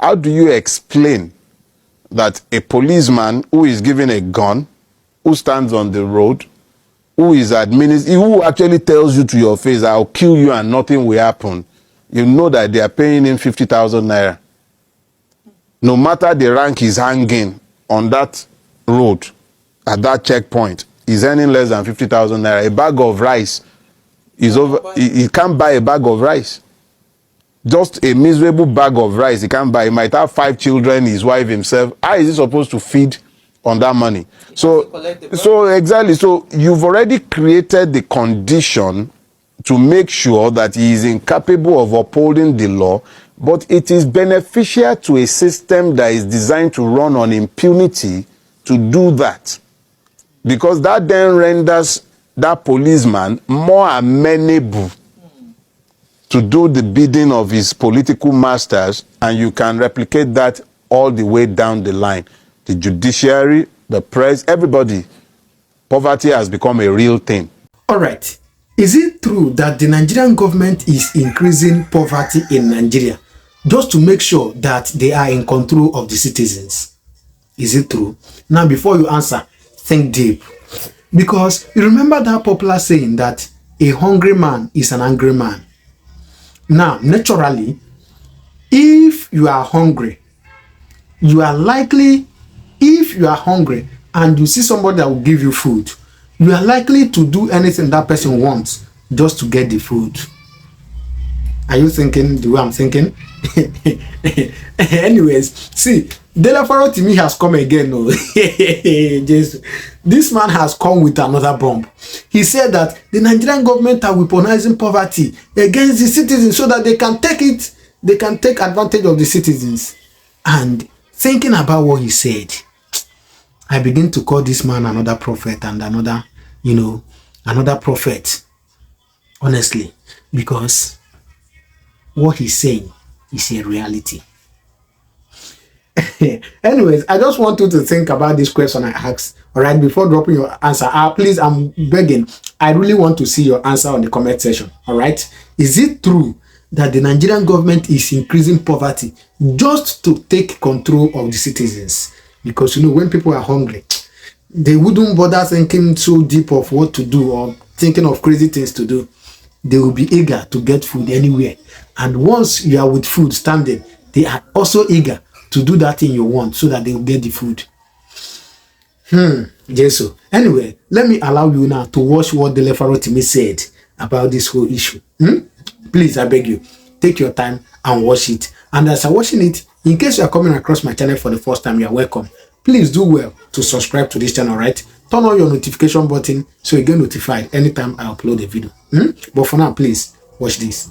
How do you explain that a policeman who is given a gun, who stands on the road, who actually tells you to your face, I'll kill you and nothing will happen, you know that they are paying him 50,000 naira. No matter the rank he's hanging on that road, at that checkpoint, he's earning less than 50,000 naira. A bag of rice is over. He can't buy a bag of rice. Just a miserable bag of rice he can't buy. He might have 5 children, his wife, himself. How is he supposed to feed on that money? So exactly. So you've already created the condition to make sure that he is incapable of upholding the law, but it is beneficial to a system that is designed to run on impunity to do that. Because that then renders that policeman more amenable to do the bidding of his political masters, and you can replicate that all the way down the line. The judiciary, the press, everybody. Poverty has become a real thing. All right. Is it true that the Nigerian government is increasing poverty in Nigeria just to make sure that they are in control of the citizens? Is it true? Now, before you answer, think deep. Because you remember that popular saying that a hungry man is an angry man. Now, naturally, if you are hungry, you are likely, if you are hungry and you see somebody that will give you food, you are likely to do anything that person wants just to get the food. Are you thinking the way I'm thinking? Anyways, see, Dele Farotimi has come again. Oh. This man has come with another bomb. He said that the Nigerian government are weaponizing poverty against the citizens so that they can take advantage of the citizens. And thinking about what he said, I begin to call this man another prophet and another, another prophet. Honestly, because what he's saying is a reality. Anyways, I just want you to think about this question I asked. All right, before dropping your answer, please, I'm begging. I really want to see your answer on the comment section. All right, is it true that the Nigerian government is increasing poverty just to take control of the citizens? Because when people are hungry, they wouldn't bother thinking so deep of what to do or thinking of crazy things to do. They will be eager to get food anywhere. And once you are with food standing, they are also eager to do that thing you want so that they will get the food. So anyway, let me allow you now to watch what Dele Farotimi said about this whole issue. Please, I beg you, take your time and watch it. And as I'm watching it, in case you are coming across my channel for the first time, you are welcome. Please do well to subscribe to this channel, right? Turn on your notification button so you get notified anytime I upload a video. But for now, please watch this.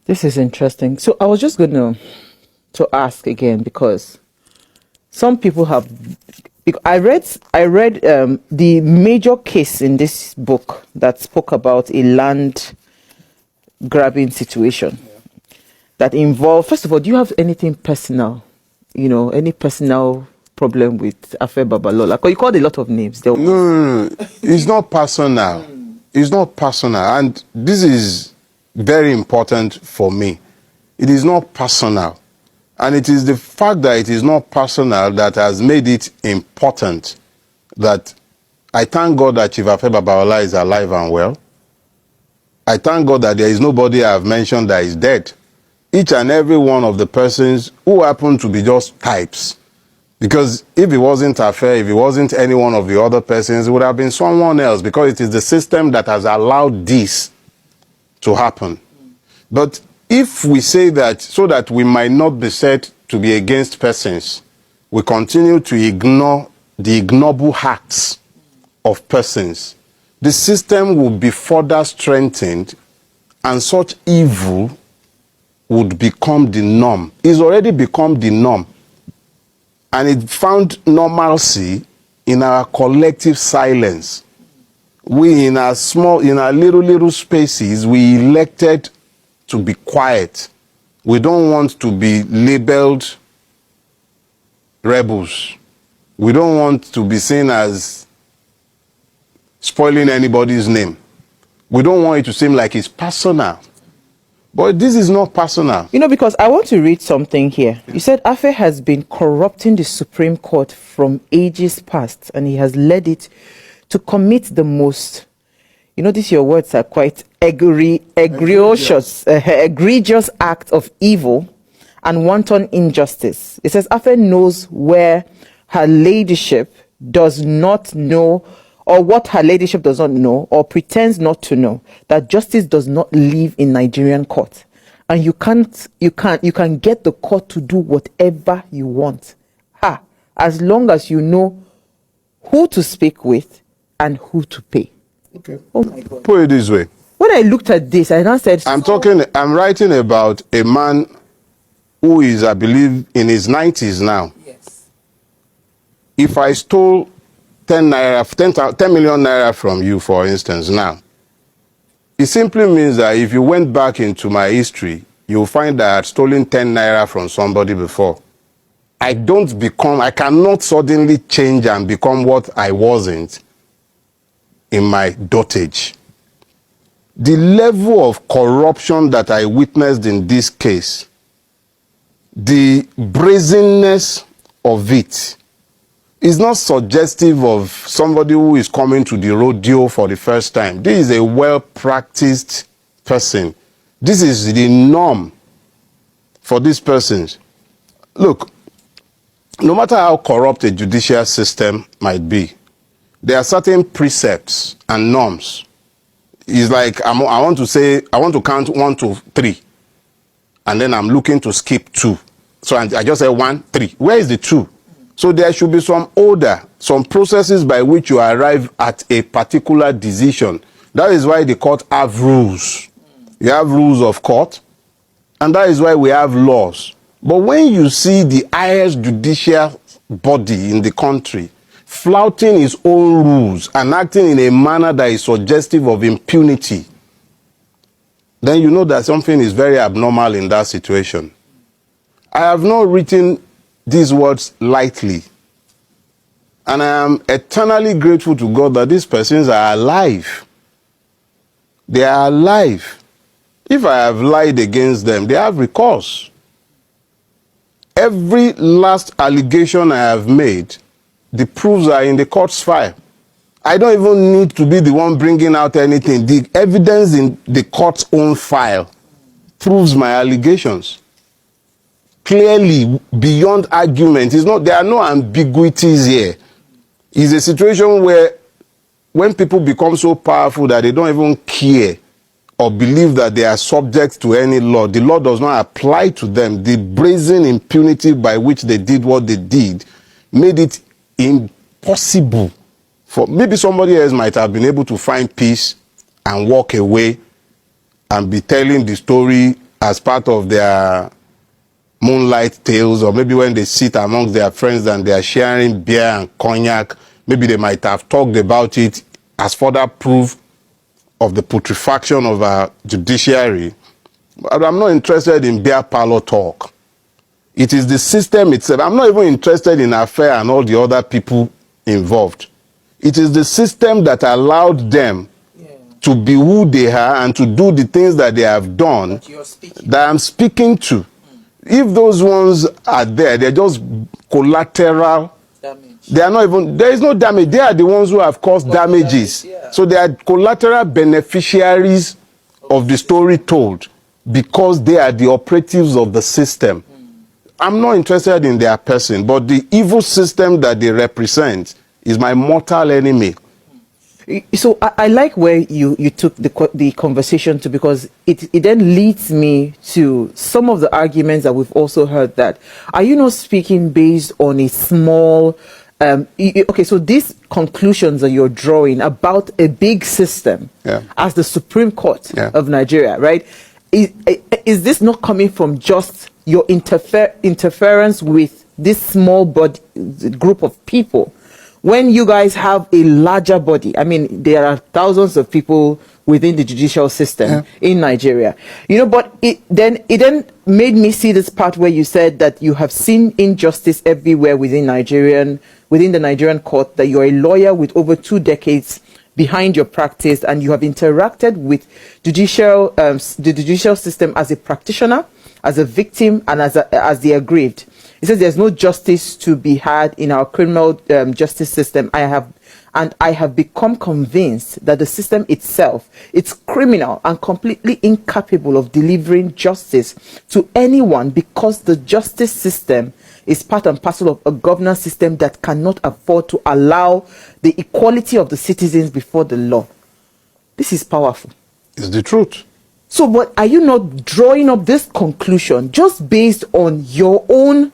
This is interesting. So I was just going to ask again, because some people have, I read the major case in this book that spoke about a land grabbing situation that involved, first of all, do you have anything personal, any personal problem with Afe Babalola? Because you called a lot of names. No, it's not personal. It's not personal. And this is very important for me. It is not personal. And it is the fact that it is not personal that has made it important. That I thank God that Chief Afe Babalola is alive and well. I thank God that there is nobody I have mentioned that is dead. Each and every one of the persons who happen to be just types. Because if it wasn't Afe, if it wasn't any one of the other persons, it would have been someone else, because it is the system that has allowed this to happen. But if we say that so that we might not be said to be against persons, we continue to ignore the ignoble acts of persons, the system will be further strengthened and such evil would become the norm. It's already become the norm. And it found normalcy in our collective silence. We in our little spaces, we elected to be quiet. We don't want to be labeled rebels. We don't want to be seen as spoiling anybody's name. We don't want it to seem like it's personal. But this is not personal. You know, because I want to read something here. You said Afe has been corrupting the Supreme Court from ages past, and he has led it to commit the most, you know, these your words are quite egregious act of evil and wanton injustice. It says Afe knows where her ladyship does not know, or what her ladyship does not know, or pretends not to know, that justice does not live in Nigerian court. And you can get the court to do whatever you want. As long as you know who to speak with and who to pay. Okay. Oh my God. Put it this way. When I looked at this, I now said, I'm writing about a man who is, I believe, in his 90s now. yes. If I stole 10 million naira from you, for instance, now, it simply means that if you went back into my history, you'll find that I had stolen 10 naira from somebody before. I cannot suddenly change and become what I wasn't in my dotage. The level of corruption that I witnessed in this case, the brazenness of it, is not suggestive of somebody who is coming to the rodeo for the first time. This is a well-practiced person. This is the norm for these persons. Look, no matter how corrupt a judicial system might be, there are certain precepts and norms. It's like I want to count 1 to 3, and then I'm looking to skip 2. So I just say 1, 3. Where is the 2? So there should be some order, some processes by which you arrive at a particular decision. That is why the court have rules. You have rules of court, and that is why we have laws. But when you see the highest judicial body in the country flouting its own rules and acting in a manner that is suggestive of impunity, then you know that something is very abnormal in that situation. I have not written these words lightly, and I am eternally grateful to God that these persons are alive. They are alive. If I have lied against them, they have recourse. Every last allegation I have made, the proofs are in the court's file. I don't even need to be the one bringing out anything. The evidence in the court's own file proves my allegations clearly, beyond argument. There are no ambiguities here. It's a situation where when people become so powerful that they don't even care or believe that they are subject to any law, the law does not apply to them. The brazen impunity by which they did what they did made it impossible for maybe somebody else might have been able to find peace and walk away and be telling the story as part of their moonlight tales, or maybe when they sit amongst their friends and they are sharing beer and cognac, maybe they might have talked about it as further proof of the putrefaction of our judiciary. But I'm not interested in beer parlor talk. It is the system itself. I'm not even interested in Affair and all the other people involved. It is the system that allowed them to be who they are and to do the things that they have done that I'm speaking to. If those ones are there, they're just collateral damage. They are not even, there is no damage. They are the ones who have caused damages. So they are collateral beneficiaries of the story told because they are the operatives of the system. I'm not interested in their person, but the evil system that they represent is my mortal enemy. So I like where you took the conversation to, because it then leads me to some of the arguments that we've also heard. That are you not speaking based on a small okay, so these conclusions that you're drawing about a big system as the Supreme Court of Nigeria, right? Is this not coming from just your interference with this small group of people? When you guys have a larger body, I mean, there are thousands of people within the judicial system in Nigeria, you know, but it then made me see this part where you said that you have seen injustice everywhere within the Nigerian court, that you're a lawyer with over 2 decades behind your practice, and you have interacted with the judicial system as a practitioner, as a victim, and as the aggrieved. It says there's no justice to be had in our criminal justice system. I have become convinced that the system itself is criminal and completely incapable of delivering justice to anyone, because the justice system is part and parcel of a governance system that cannot afford to allow the equality of the citizens before the law. This is powerful. It's the truth. So, but are you not drawing up this conclusion just based on your own?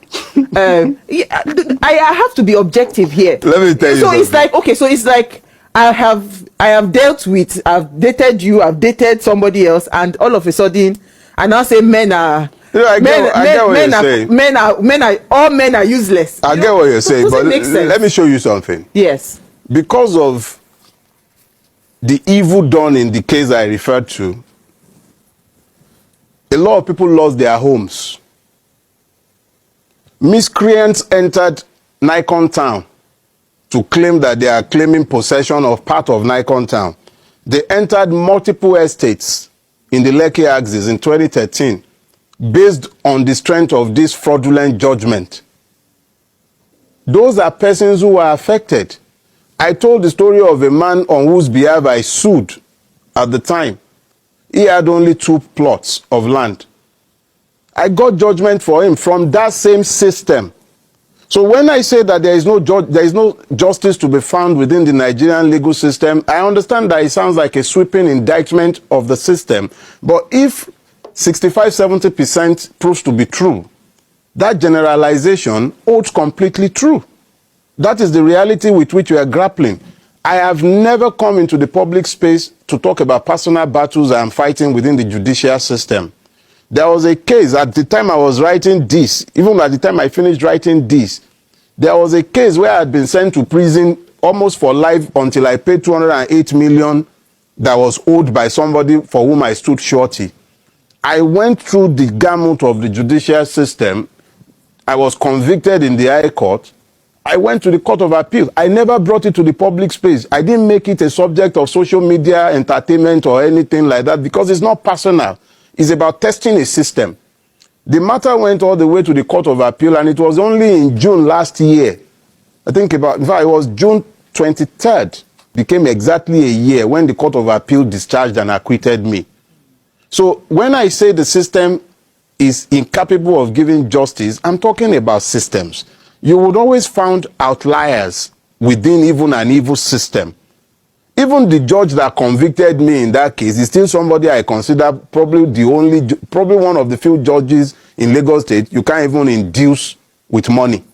I have to be objective here. Let me tell you. So it's like, okay, so it's like I have dealt with, I've dated you, I've dated somebody else, and all of a sudden, I now say men are. I get what you're saying. All men are useless. I get what you're saying, but let me show you something. Yes. Because of the evil done in the case I referred to, a lot of people lost their homes. Miscreants entered Nikon town to claim that they are claiming possession of part of Nikon town. They entered multiple estates in the Lekki axis in 2013 based on the strength of this fraudulent judgment. Those are persons who were affected. I told the story of a man on whose behalf I sued at the time. He had only 2 plots of land. I got judgment for him from that same system. So when I say that there is no justice to be found within the Nigerian legal system, I understand that it sounds like a sweeping indictment of the system. But if 65–70% proves to be true, that generalization holds completely true. That is the reality with which we are grappling. I have never come into the public space to talk about personal battles I am fighting within the judicial system. There was a case at the time I was writing this, even at the time I finished writing this, there was a case where I had been sent to prison almost for life until I paid 208 million that was owed by somebody for whom I stood surety. I went through the gamut of the judicial system. I was convicted in the High Court. I went to the Court of Appeal. I never brought it to the public space. I didn't make it a subject of social media, entertainment, or anything like that, because it's not personal. It's about testing a system. The matter went all the way to the Court of Appeal, and it was only in June last year, in fact, it was June 23rd, became exactly a year when the Court of Appeal discharged and acquitted me. So when I say the system is incapable of giving justice, I'm talking about systems. You would always find outliers within even an evil system. Even the judge that convicted me in that case is still somebody I consider probably one of the few judges in Lagos State you can't even induce with money.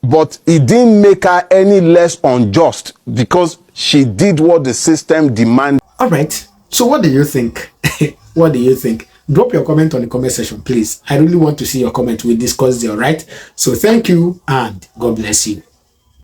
But it didn't make her any less unjust because she did what the system demanded. All right. So what do you think? What do you think? Drop your comment on the comment section, please. I really want to see your comment. We discussed it, all right? So thank you and God bless you.